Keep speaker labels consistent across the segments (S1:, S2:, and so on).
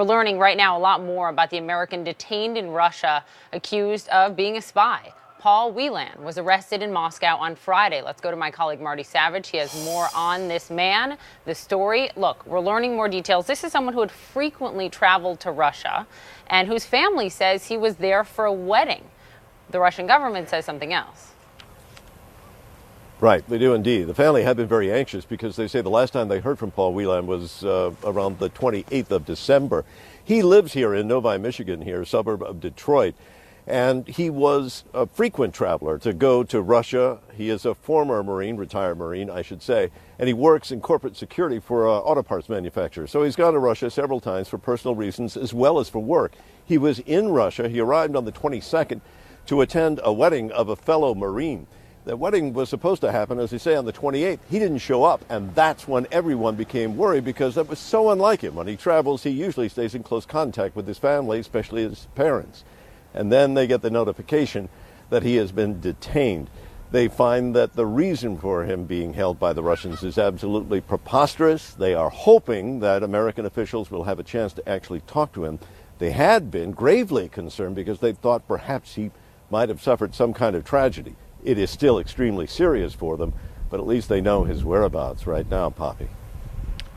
S1: We're learning right now a lot more about the American detained in Russia, accused of being a spy. Paul Whelan was arrested in Moscow on Friday. Let's go to my colleague Marty Savage. He has more on this man, the story. Look, we're learning more details. This is someone who had frequently traveled to Russia and whose family says he was there for a wedding. The Russian government says something else.
S2: Right, they do indeed. The family had been very anxious because they say the last time they heard from Paul Whelan was around the 28th of December. He lives here in Novi, Michigan, here, a suburb of Detroit. And he was a frequent traveler to go to Russia. He is a former Marine, retired Marine, I should say, and he works in corporate security for an auto parts manufacturer. So he's gone to Russia several times for personal reasons as well as for work. He was in Russia. He arrived on the 22nd to attend a wedding of a fellow Marine. The wedding was supposed to happen, as they say, on the 28th. He didn't show up, and that's when everyone became worried because that was so unlike him. When he travels, he usually stays in close contact with his family, especially his parents. And then they get the notification that he has been detained. They find that the reason for him being held by the Russians is absolutely preposterous. They are hoping that American officials will have a chance to actually talk to him. They had been gravely concerned because they thought perhaps he might have suffered some kind of tragedy. It is still extremely serious for them, but at least they know his whereabouts right now, Poppy.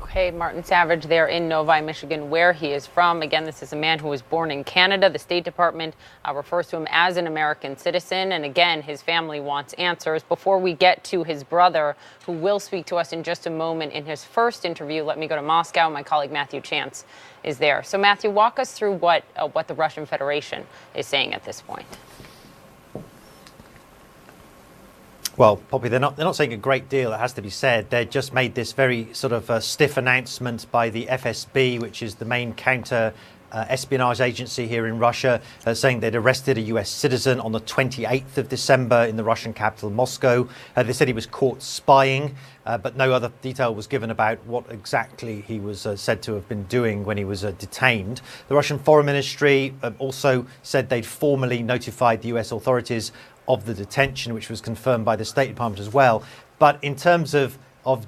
S1: Okay, Martin Savage there in Novi, Michigan, where he is from. Again, this is a man who was born in Canada. The State Department refers to him as an American citizen. And again, his family wants answers. Before we get to his brother, who will speak to us in just a moment in his first interview, let me go to Moscow. My colleague Matthew Chance is there. So, Matthew, walk us through what the Russian Federation is saying at this point.
S3: Well, Poppy, they're not saying a great deal, it has to be said. They just made this very sort of stiff announcement by the FSB, which is the main counter espionage agency here in Russia, saying they'd arrested a US citizen on the 28th of December in the Russian capital, Moscow. They said he was caught spying, but no other detail was given about what exactly he was said to have been doing when he was detained. The Russian Foreign Ministry also said they'd formally notified the US authorities of the detention, which was confirmed by the State Department as well. But in terms of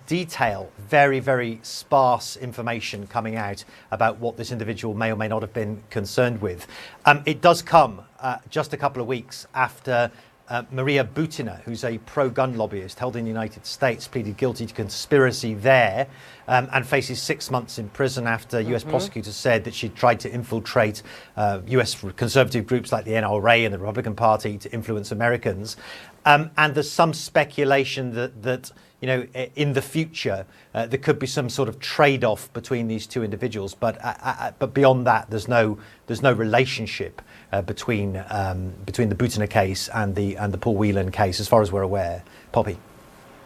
S3: detail, very, very sparse information coming out about what this individual may or may not have been concerned with. It does come just a couple of weeks after Maria Butina, who's a pro-gun lobbyist held in the United States, pleaded guilty to conspiracy there and faces 6 months in prison after US prosecutors said that she'd tried to infiltrate US conservative groups like the NRA and the Republican Party to influence Americans. And there's some speculation that you know, in the future, there could be some sort of trade-off between these two individuals. But beyond that, there's no relationship between the Butina case and the Paul Whelan case, as far as we're aware. Poppy.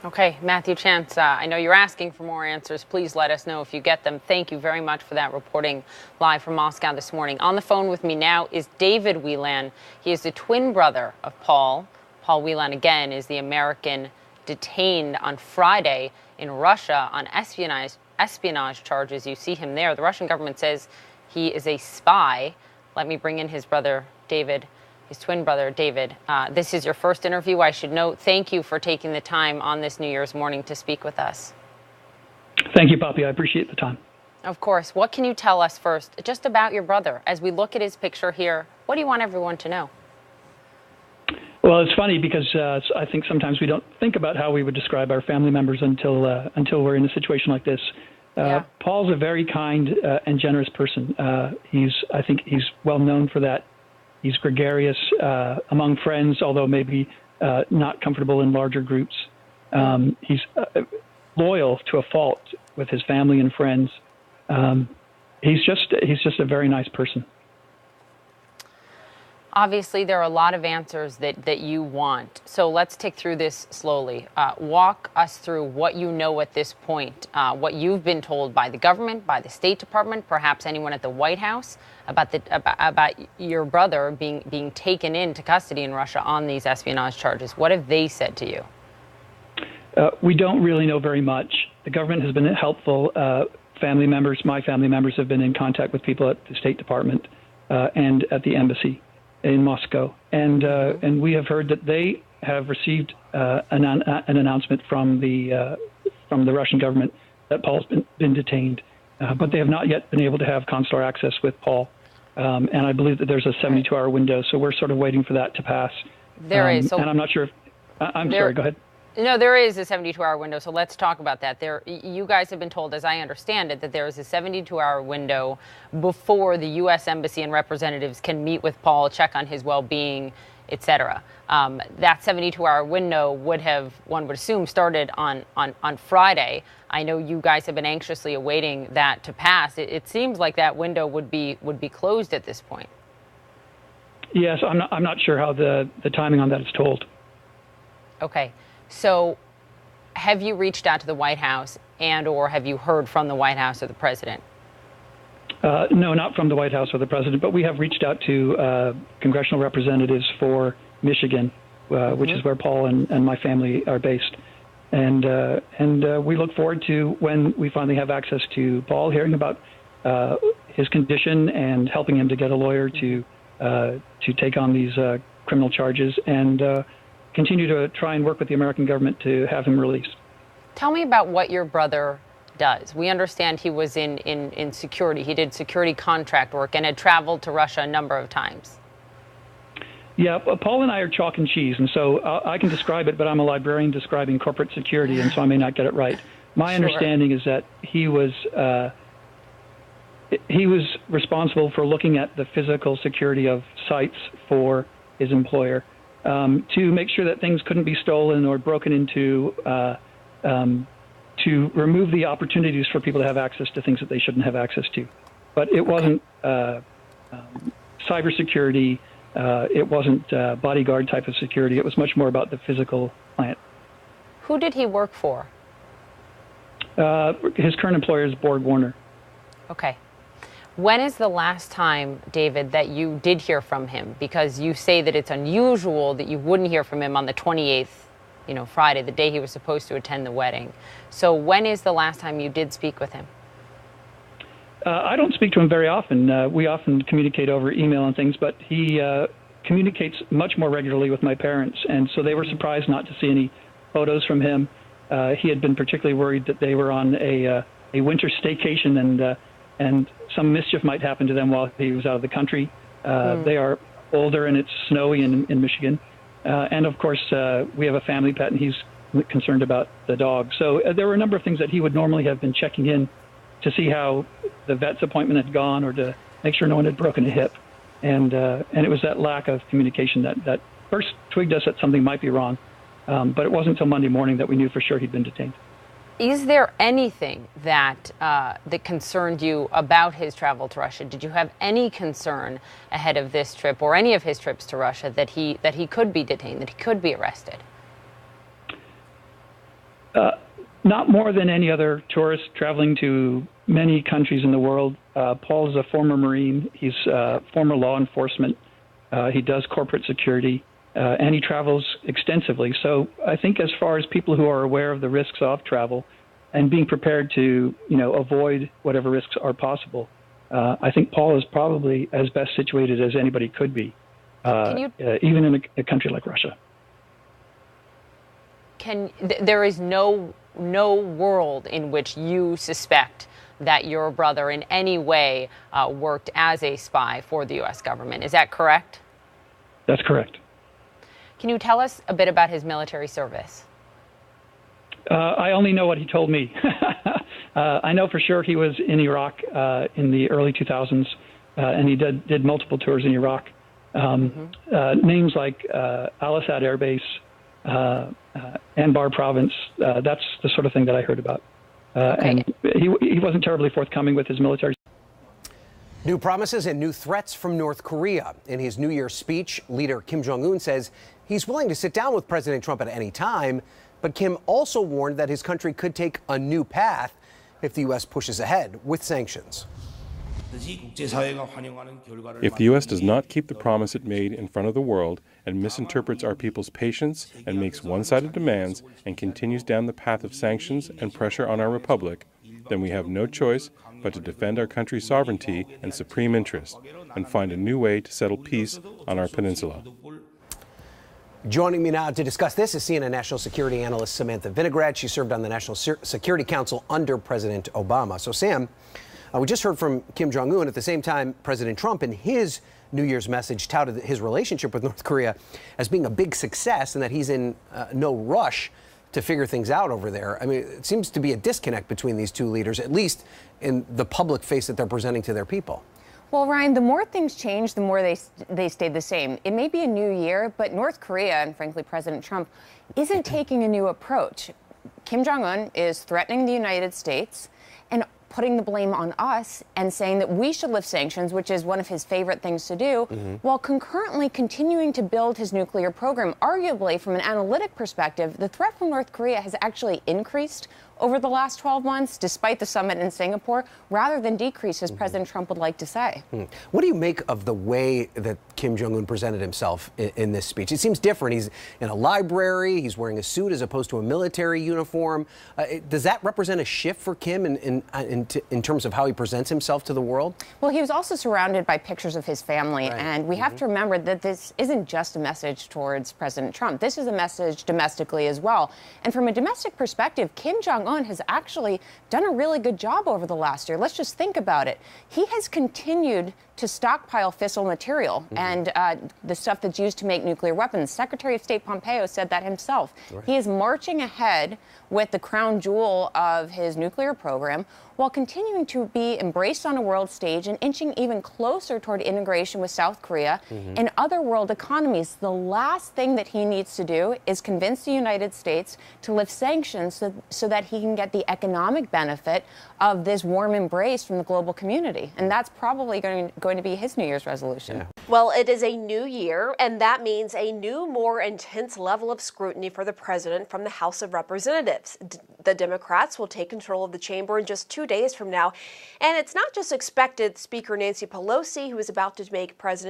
S1: Okay, Matthew Chance, I know you're asking for more answers. Please let us know if you get them. Thank you very much for that, reporting live from Moscow this morning. On the phone with me now is David Whelan. He is the twin brother of Paul. Paul Whelan, again, is the American detained on Friday in Russia on espionage charges. You see him there. The Russian government says he is a spy. Let me bring in his brother, David, his twin brother, David. This is your first interview, I should note. Thank you for taking the time on this New Year's morning to speak with us.
S4: Thank you, Poppy. I appreciate the time.
S1: Of course. What can you tell us first just about your brother? As we look at his picture here, what do you want everyone to know?
S4: Well, it's funny because I think sometimes we don't think about how we would describe our family members until we're in a situation like this.
S1: Yeah.
S4: Paul's a very kind and generous person. I think he's well known for that. He's gregarious among friends, although maybe not comfortable in larger groups. He's loyal to a fault with his family and friends. He's just a very nice person.
S1: Obviously, there are a lot of answers that you want. So let's take through this slowly. Walk us through what you know at this point, what you've been told by the government, by the State Department, perhaps anyone at the White House about your brother being taken into custody in Russia on these espionage charges. What have they said to you?
S4: We don't really know very much. The government has been helpful. Family members, my family members, have been in contact with people at the State Department and at the embassy in Moscow, and we have heard that they have received an announcement from the Russian government that Paul's been detained, but they have not yet been able to have consular access with Paul. And I believe that there's a 72-hour window, so we're sort of waiting for that to pass.
S1: There is. So
S4: and I'm not sure if, I'm sorry, go ahead.
S1: No, there is a 72-hour window, so let's talk about that. You guys have been told, as I understand it, that there is a 72-hour window before the U.S. Embassy and representatives can meet with Paul, check on his well-being, etc. That 72-hour window would have, one would assume, started on Friday. I know you guys have been anxiously awaiting that to pass. It seems like that window would be closed at this point.
S4: Yes, I'm not sure how the timing on that is told.
S1: Okay. So have you reached out to the White House or have you heard from the White House or the president?
S4: No, not from the White House or the president, but we have reached out to congressional representatives for Michigan, which is where Paul and my family are based. And we look forward to, when we finally have access to Paul, hearing about his condition and helping him to get a lawyer to take on these criminal charges and continue to try and work with the American government to have him released.
S1: Tell me about what your brother does. We understand he was in security. He did security contract work and had traveled to Russia a number of times.
S4: Yeah, Paul and I are chalk and cheese, and so I can describe it, but I'm a librarian describing corporate security, and so I may not get it right. My understanding is that he was responsible for looking at the physical security of sites for his employer, to make sure that things couldn't be stolen or broken into, to remove the opportunities for people to have access to things that they shouldn't have access to. But it wasn't cybersecurity. It wasn't bodyguard type of security. It was much more about the physical plant.
S1: Who did he work for?
S4: His current employer is Borg Warner. Okay.
S1: When is the last time, David, that you did hear from him? Because you say that it's unusual that you wouldn't hear from him on the 28th, Friday, the day he was supposed to attend the wedding. So when is the last time you did speak with him?
S4: I don't speak to him very often. We often communicate over email and things, but he communicates much more regularly with my parents, and so they were surprised not to see any photos from him. He had been particularly worried that they were on a winter staycation and some mischief might happen to them while he was out of the country. They are older and it's snowy in Michigan. And of course, we have a family pet and he's concerned about the dog. So there were a number of things that he would normally have been checking in to see how the vet's appointment had gone or to make sure no one had broken a hip. And it was that lack of communication that first twigged us that something might be wrong. But it wasn't until Monday morning that we knew for sure he'd been detained.
S1: Is there anything that concerned you about his travel to Russia? Did you have any concern ahead of this trip or any of his trips to Russia that he could be detained, that he could be arrested?
S4: Not more than any other tourist traveling to many countries in the world. Paul is a former Marine. He's former law enforcement. He does corporate security. And he travels extensively. So I think as far as people who are aware of the risks of travel and being prepared to, avoid whatever risks are possible, I think Paul is probably as best situated as anybody could be, even in a country like Russia.
S1: There is no world in which you suspect that your brother in any way worked as a spy for the U.S. government. Is that correct?
S4: That's correct.
S1: Can you tell us a bit about his military service?
S4: I only know what he told me. I know for sure he was in Iraq in the early 2000s, and he did multiple tours in Iraq. Names like Al-Assad Air Base, Anbar Province, that's the sort of thing that I heard about. And he wasn't terribly forthcoming with his military.
S5: New promises and new threats from North Korea. In his New Year's speech, leader Kim Jong-un says he's willing to sit down with President Trump at any time, but Kim also warned that his country could take a new path if the U.S. pushes ahead with sanctions.
S6: If the U.S. does not keep the promise it made in front of the world and misinterprets our people's patience and makes one-sided demands and continues down the path of sanctions and pressure on our republic, then we have no choice but to defend our country's sovereignty and supreme interest and find a new way to settle peace on our peninsula.
S5: Joining me now to discuss this is CNN national security analyst Samantha Vinograd. She served on the National Security Council under President Obama. So, Sam, We just heard from Kim Jong-un. At the same time, President Trump, in his New Year's message, touted his relationship with North Korea as being a big success and that he's in no rush to figure things out over there. I mean, it seems to be a disconnect between these two leaders, at least in the public face that they're presenting to their people.
S7: Well, Ryan, the more things change, the more they stay the same. It may be a new year, but North Korea, and frankly President Trump, isn't taking a new approach. Kim Jong-un is threatening the United States and putting the blame on us and saying that we should lift sanctions, which is one of his favorite things to do, while concurrently continuing to build his nuclear program. Arguably, from an analytic perspective, the threat from North Korea has actually increased over the last 12 months, despite the summit in Singapore, rather than decrease, as President Trump would like to say.
S5: What do you make of the way that Kim Jong-un presented himself in this speech? It seems different. He's in a library, he's wearing a suit as opposed to a military uniform. Does that represent a shift for Kim in terms of how he presents himself to the world?
S7: Well, he was also surrounded by pictures of his family, and we have to remember that this isn't just a message towards President Trump. This is a message domestically as well. And from a domestic perspective, Kim Jong-un has actually done a really good job over the last year. Let's just think about it. He has continued to stockpile fissile material and the stuff that's used to make nuclear weapons. Secretary of State Pompeo said that himself. He is marching ahead with the crown jewel of his nuclear program while continuing to be embraced on a world stage and inching even closer toward integration with South Korea and other world economies. The last thing that he needs to do is convince the United States to lift sanctions so that he can get the economic benefit of this warm embrace from the global community. And that's probably going to be his New Year's resolution.
S8: Well, it is a new year, and that means a new, more intense level of scrutiny for the president from the House of Representatives. The Democrats will take control of the chamber in just 2 days from now. And it's not just expected Speaker Nancy Pelosi, who is about to make she's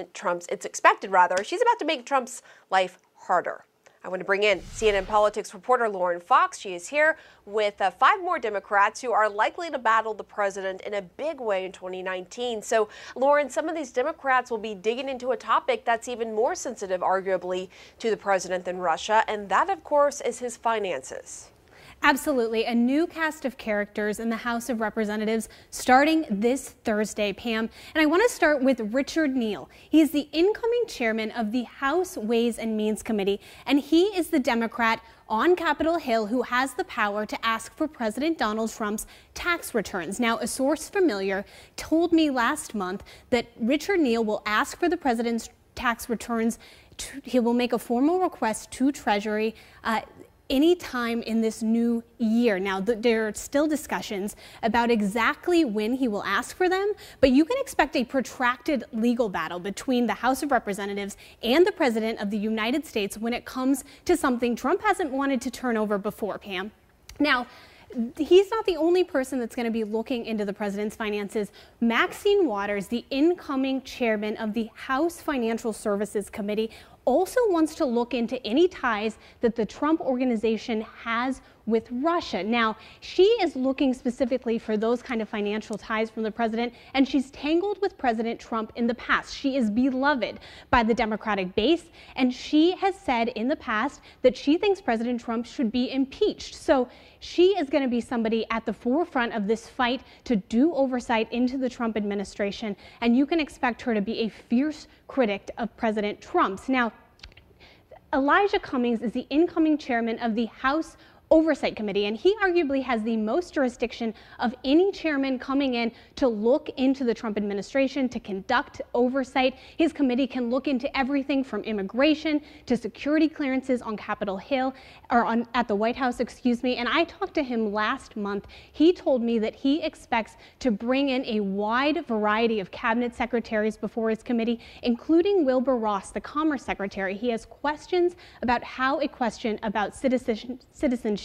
S8: about to make Trump's life harder. I want to bring in CNN politics reporter Lauren Fox. She is here with 5 more Democrats who are likely to battle the president in a big way in 2019. So, Lauren, some of these Democrats will be digging into a topic that's even more sensitive, arguably, to the president than Russia, and that, of course, is his finances.
S9: Absolutely. A new cast of characters in the House of Representatives starting this Thursday, Pam. And I want to start with Richard Neal. He is the incoming chairman of the House Ways and Means Committee, and he is the Democrat on Capitol Hill who has the power to ask for President Donald Trump's tax returns. Now, a source familiar told me last month that Richard Neal will ask for the president's tax returns. He will make a formal request to Treasury anytime in this new year. Now, there are still discussions about exactly when he will ask for them, but you can expect a protracted legal battle between the House of Representatives and the President of the United States when it comes to something Trump hasn't wanted to turn over before, Pam. Now, he's not the only person that's going to be looking into the president's finances. Maxine Waters, the incoming chairman of the House Financial Services Committee, also wants to look into any ties that the Trump organization has with Russia. Now, she is looking specifically for those kind of financial ties from the president, and she's tangled with President Trump in the past. She is beloved by the Democratic base, and she has said in the past that she thinks President Trump should be impeached. So she is going to be somebody at the forefront of this fight to do oversight into the Trump administration, and you can expect her to be a fierce critic of President Trump's. Now, Elijah Cummings is the incoming chairman of the House Oversight Committee, and he arguably has the most jurisdiction of any chairman coming in to look into the Trump administration, to conduct oversight. His committee can look into everything from immigration to security clearances on Capitol Hill, or at the White House, excuse me. And I talked to him last month. He told me that he expects to bring in a wide variety of cabinet secretaries before his committee, including Wilbur Ross, the Commerce Secretary. He has questions about how a question about citizenship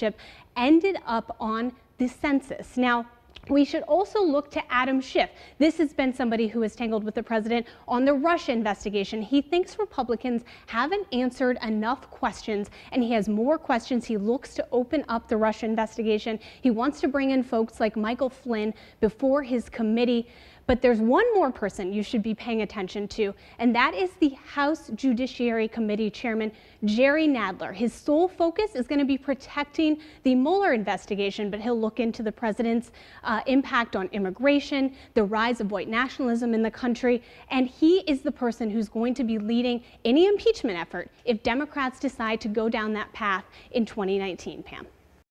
S9: ended up on the census. Now, we should also look to Adam Schiff. This has been somebody who is tangled with the president on the Russia investigation. He thinks Republicans haven't answered enough questions, and he has more questions. He looks to open up the Russia investigation. He wants to bring in folks like Michael Flynn before his committee. But there's one more person you should be paying attention to, and that is the House Judiciary Committee Chairman, Jerry Nadler. His sole focus is going to be protecting the Mueller investigation, but he'll look into the president's impact on immigration, the rise of white nationalism in the country, and he is the person who's going to be leading any impeachment effort if Democrats decide to go down that path in 2019, Pam.